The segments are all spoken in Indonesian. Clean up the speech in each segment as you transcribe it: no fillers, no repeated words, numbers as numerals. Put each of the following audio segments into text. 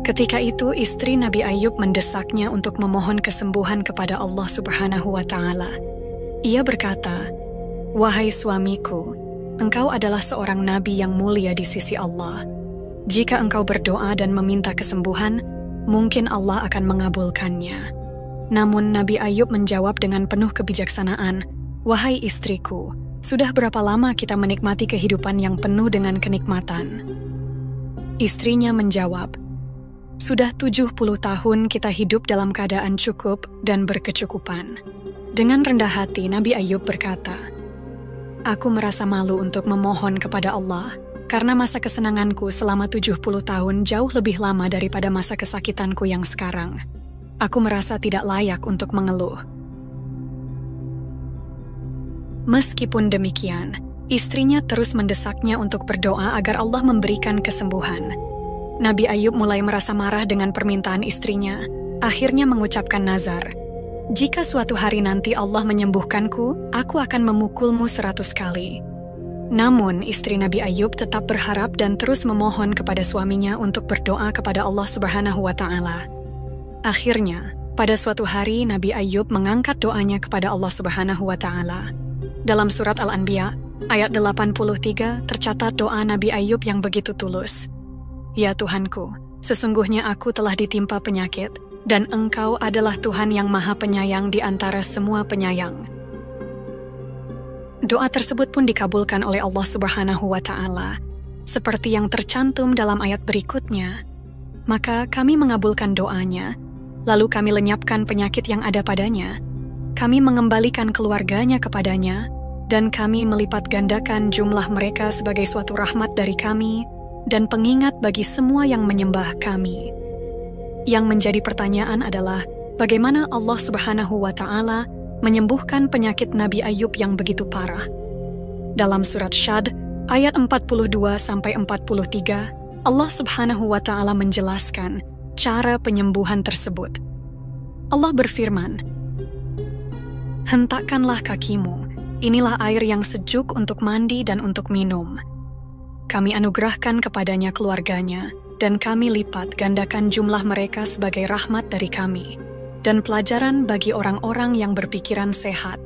Ketika itu istri Nabi Ayub mendesaknya untuk memohon kesembuhan kepada Allah Subhanahu wa Ta'ala. Ia berkata, "Wahai suamiku, engkau adalah seorang nabi yang mulia di sisi Allah. Jika engkau berdoa dan meminta kesembuhan, mungkin Allah akan mengabulkannya." Namun Nabi Ayub menjawab dengan penuh kebijaksanaan, "Wahai istriku, sudah berapa lama kita menikmati kehidupan yang penuh dengan kenikmatan?" Istrinya menjawab, "Sudah 70 tahun kita hidup dalam keadaan cukup dan berkecukupan." Dengan rendah hati, Nabi Ayub berkata, "Aku merasa malu untuk memohon kepada Allah, karena masa kesenanganku selama 70 tahun jauh lebih lama daripada masa kesakitanku yang sekarang. Aku merasa tidak layak untuk mengeluh." Meskipun demikian, istrinya terus mendesaknya untuk berdoa agar Allah memberikan kesembuhan. Nabi Ayub mulai merasa marah dengan permintaan istrinya, akhirnya mengucapkan nazar, "Jika suatu hari nanti Allah menyembuhkanku, aku akan memukulmu 100 kali. Namun, istri Nabi Ayub tetap berharap dan terus memohon kepada suaminya untuk berdoa kepada Allah Subhanahu wa Ta'ala. Akhirnya, pada suatu hari Nabi Ayub mengangkat doanya kepada Allah Subhanahu wa Ta'ala. Dalam surat Al-Anbiya, ayat 83 tercatat doa Nabi Ayub yang begitu tulus. "Ya Tuhanku, sesungguhnya aku telah ditimpa penyakit, dan Engkau adalah Tuhan yang Maha Penyayang di antara semua penyayang." Doa tersebut pun dikabulkan oleh Allah Subhanahu wa Ta'ala, seperti yang tercantum dalam ayat berikutnya. "Maka kami mengabulkan doanya, lalu kami lenyapkan penyakit yang ada padanya. Kami mengembalikan keluarganya kepadanya, dan kami melipat gandakan jumlah mereka sebagai suatu rahmat dari kami, dan pengingat bagi semua yang menyembah kami." Yang menjadi pertanyaan adalah, bagaimana Allah Subhanahu wa Ta'ala menyembuhkan penyakit Nabi Ayub yang begitu parah? Dalam surat Syad, ayat 42-43, Allah Subhanahu wa Ta'ala menjelaskan cara penyembuhan tersebut. Allah berfirman, "Hentakkanlah kakimu, inilah air yang sejuk untuk mandi dan untuk minum. Kami anugerahkan kepadanya keluarganya, dan kami lipat gandakan jumlah mereka sebagai rahmat dari kami, dan pelajaran bagi orang-orang yang berpikiran sehat."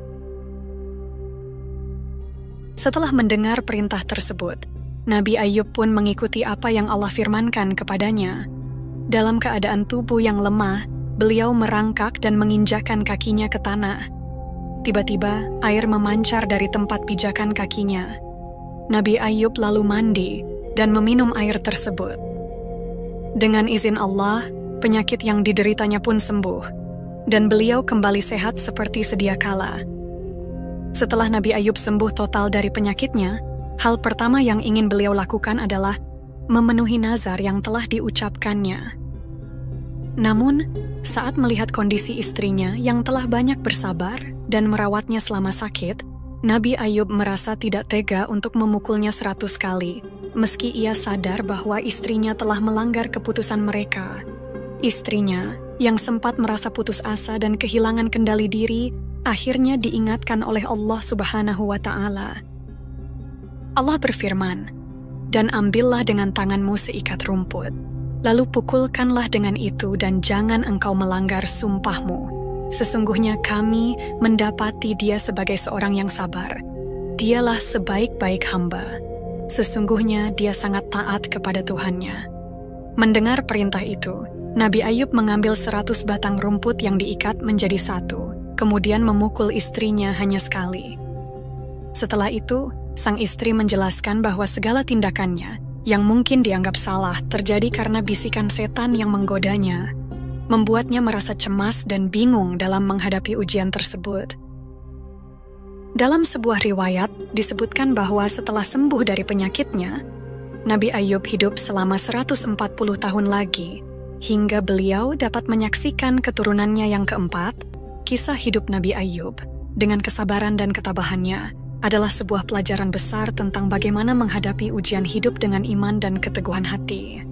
Setelah mendengar perintah tersebut, Nabi Ayub pun mengikuti apa yang Allah firmankan kepadanya. Dalam keadaan tubuh yang lemah, beliau merangkak dan menginjakkan kakinya ke tanah. Tiba-tiba, air memancar dari tempat pijakan kakinya. Nabi Ayub lalu mandi dan meminum air tersebut. Dengan izin Allah, penyakit yang dideritanya pun sembuh, dan beliau kembali sehat seperti sedia kala. Setelah Nabi Ayub sembuh total dari penyakitnya, hal pertama yang ingin beliau lakukan adalah memenuhi nazar yang telah diucapkannya. Namun, saat melihat kondisi istrinya yang telah banyak bersabar dan merawatnya selama sakit, Nabi Ayub merasa tidak tega untuk memukulnya 100 kali, meski ia sadar bahwa istrinya telah melanggar keputusan mereka. Istrinya, yang sempat merasa putus asa dan kehilangan kendali diri, akhirnya diingatkan oleh Allah Subhanahu wa Ta'ala. Allah berfirman, "Dan ambillah dengan tanganmu seikat rumput, lalu pukulkanlah dengan itu dan jangan engkau melanggar sumpahmu. Sesungguhnya kami mendapati dia sebagai seorang yang sabar. Dialah sebaik-baik hamba. Sesungguhnya dia sangat taat kepada Tuhannya." Mendengar perintah itu, Nabi Ayub mengambil 100 batang rumput yang diikat menjadi satu, kemudian memukul istrinya hanya sekali. Setelah itu, sang istri menjelaskan bahwa segala tindakannya yang mungkin dianggap salah terjadi karena bisikan setan yang menggodanya, membuatnya merasa cemas dan bingung dalam menghadapi ujian tersebut. Dalam sebuah riwayat disebutkan bahwa setelah sembuh dari penyakitnya, Nabi Ayub hidup selama 140 tahun lagi, hingga beliau dapat menyaksikan keturunannya yang keempat. Kisah hidup Nabi Ayub dengan kesabaran dan ketabahannya adalah sebuah pelajaran besar tentang bagaimana menghadapi ujian hidup dengan iman dan keteguhan hati.